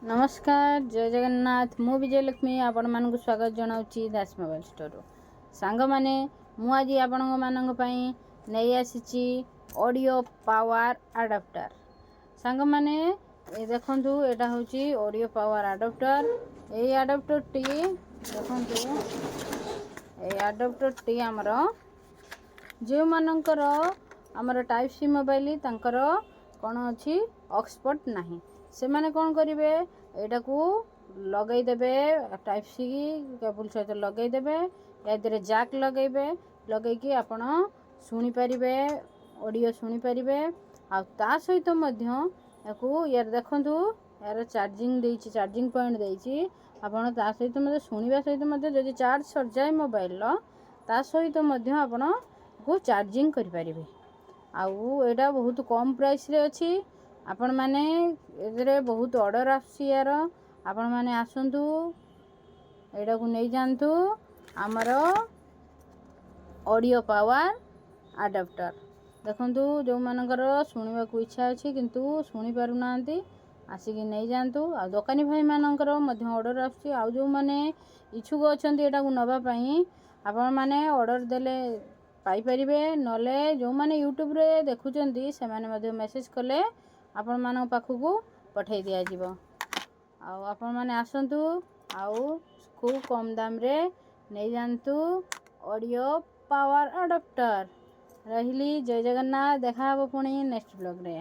नमस्कार जय जगन्नाथ मु विजय लक्ष्मी आपण मानक स्वागत जनाऊँगी दास मोबाइल स्टोर सांग माने मु आज आपण मानक पई नहीं आसी ऑडियो पावर अडाप्टर सांग माने देखंतु एटा होची ऑडियो पावर अडाप्टर ए अडाप्टर टी देखंतु ए अडाप्टर टी हमरो जे मानकर हमर टाइप सी मोबाइल तांकर कोन अछि ऑक्सपोर्ट नाही से माने कोन करिवे एटा को लगई देबे टाइप सी केबल सहित लगई देबे यादरे जैक लगेबे लगई कि आपण सुनी परिबे ऑडियो सुनी परिबे आ ता सहित मध्य याकू यार देखंतु यार चार्जिंग देइछि चार्जिंग पॉइंट देइछि आपण ता सहित मध्य सुनिबा सहित मध्य जदि चार्ज सर जाय मोबाइल लो ता सहित मध्य आपण को चार्जिंग करि परिबे आउ एटा बहुत कम प्राइस रे अछि आपण माने एदरे बहुत ऑर्डर आसी यार आपण माने आसंतु एटा को नै जानतु हमरो ऑडियो पावर अडाप्टर देखंतु जो मानकर सुनिबा को इच्छा अछि किंतु सुनी पारु नांती आसी कि नै जानतु आ दुकानी भाई मानकर मध्य ऑर्डर आसी आ जो माने इच्छुक अछंती एटा को नबा पई आपण माने ऑर्डर देले पाई परिबे नले जो माने यूट्यूब रे देखुचंती से माने मध्य मेसेज कले आपण मानक पाखु पठै दिया जिवो आ आपण माने आसंतु आउ खूब कम दाम रे नै जानतु ऑडियो पावर अडाप्टर रहिली जय जगन्नाथ देखा हबो पुणी नेक्स्ट ब्लॉग रे।